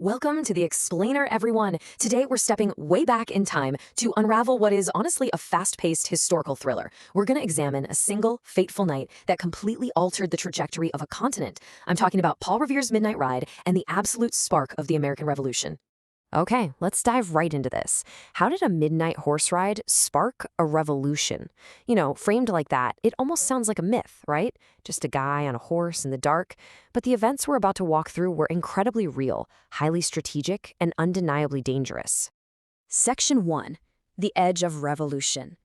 Welcome to the Explainer, everyone. Today we're stepping way back in time to unravel what is honestly a fast-paced historical thriller. We're going to examine a single fateful night that completely altered the trajectory of a continent. I'm talking about Paul Revere's Midnight Ride and the absolute spark of the American Revolution. Okay, let's dive right into this. How did a midnight horse ride spark a revolution? Framed like that, it almost sounds like a myth, right? Just a guy on a horse in the dark. But the events we're about to walk through were incredibly real, highly strategic, and undeniably dangerous. Section 1. The Edge of Revolution.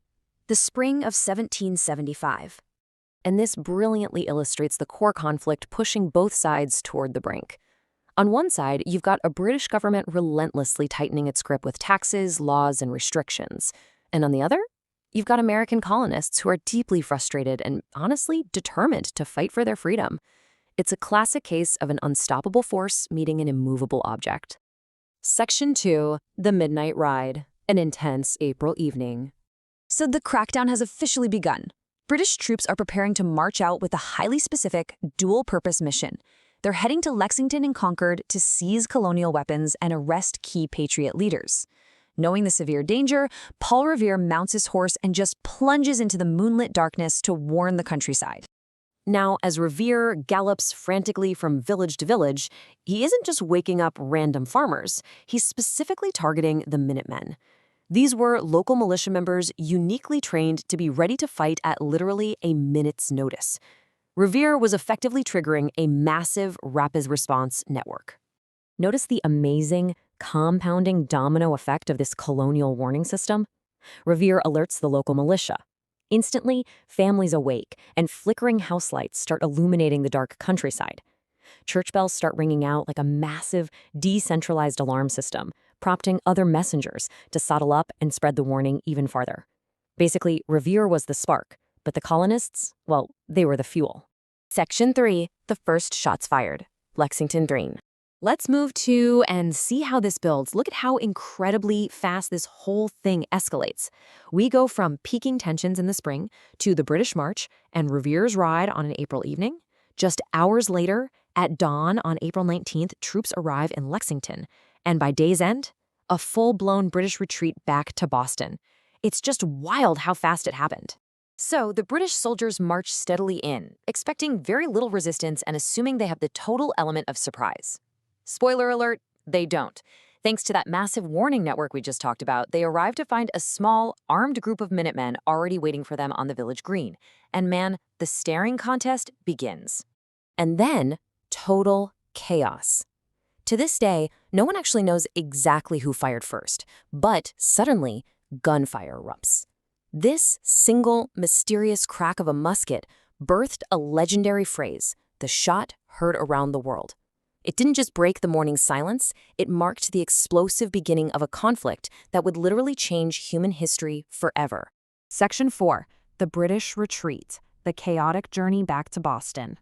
The spring of 1775. And this brilliantly illustrates the core conflict pushing both sides toward the brink. On one side, you've got a British government relentlessly tightening its grip with taxes, laws, and restrictions. And on the other, you've got American colonists who are deeply frustrated and honestly determined to fight for their freedom. It's a classic case of an unstoppable force meeting an immovable object. Section 2. The Midnight Ride, an intense April evening. So the crackdown has officially begun. British troops are preparing to march out with a highly specific, dual-purpose mission. They're heading to Lexington and Concord to seize colonial weapons and arrest key Patriot leaders. Knowing the severe danger, Paul Revere mounts his horse and just plunges into the moonlit darkness to warn the countryside. Now, as Revere gallops frantically from village to village, he isn't just waking up random farmers. He's specifically targeting the Minutemen. These were local militia members uniquely trained to be ready to fight at literally a minute's notice. Revere was effectively triggering a massive rapid response network. Notice the amazing, compounding domino effect of this colonial warning system? Revere alerts the local militia. Instantly, families awake, and flickering house lights start illuminating the dark countryside. Church bells start ringing out like a massive, decentralized alarm system, prompting other messengers to saddle up and spread the warning even farther. Basically, Revere was the spark, but the colonists, well, they were the fuel. Section 3. The first shots fired. Lexington Green. Let's move to and see how this builds. Look at how incredibly fast this whole thing escalates. We go from peaking tensions in the spring to the British March and Revere's ride on an April evening. Just hours later, at dawn on April 19th, troops arrive in Lexington. And by day's end, a full-blown British retreat back to Boston. It's just wild how fast it happened. So the British soldiers march steadily in, expecting very little resistance and assuming they have the total element of surprise. Spoiler alert, they don't. Thanks to that massive warning network we just talked about, they arrive to find a small, armed group of Minutemen already waiting for them on the village green. And man, the staring contest begins. And then, total chaos. To this day, no one actually knows exactly who fired first, but suddenly, gunfire erupts. This single, mysterious crack of a musket birthed a legendary phrase, the shot heard around the world. It didn't just break the morning's silence, it marked the explosive beginning of a conflict that would literally change human history forever. Section 4. The British Retreat, the chaotic journey back to Boston.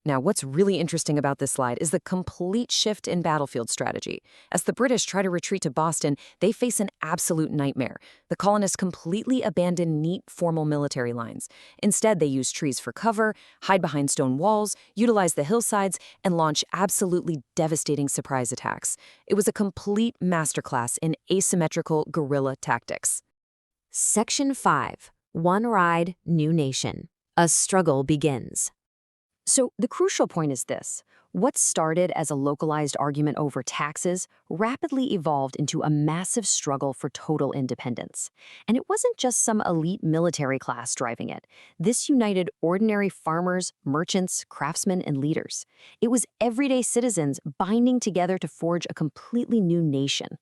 Now, what's really interesting about this slide is the complete shift in battlefield strategy. As the British try to retreat to Boston, they face an absolute nightmare. The colonists completely abandon neat, formal military lines. Instead, they use trees for cover, hide behind stone walls, utilize the hillsides, and launch absolutely devastating surprise attacks. It was a complete masterclass in asymmetrical guerrilla tactics. Section 5. One Ride, New Nation. A struggle begins. So the crucial point is this. What started as a localized argument over taxes rapidly evolved into a massive struggle for total independence. And it wasn't just some elite military class driving it. This united ordinary farmers, merchants, craftsmen, and leaders. It was everyday citizens binding together to forge a completely new nation.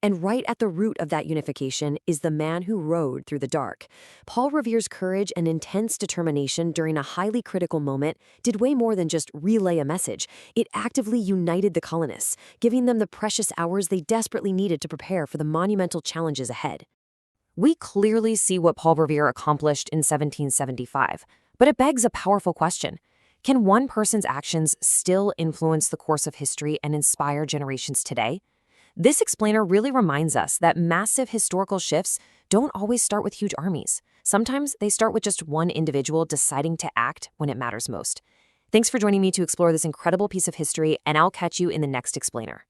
And right at the root of that unification is the man who rode through the dark. Paul Revere's courage and intense determination during a highly critical moment did way more than just relay a message. It actively united the colonists, giving them the precious hours they desperately needed to prepare for the monumental challenges ahead. We clearly see what Paul Revere accomplished in 1775, but it begs a powerful question. Can one person's actions still influence the course of history and inspire generations today? This explainer really reminds us that massive historical shifts don't always start with huge armies. Sometimes they start with just one individual deciding to act when it matters most. Thanks for joining me to explore this incredible piece of history, and I'll catch you in the next explainer.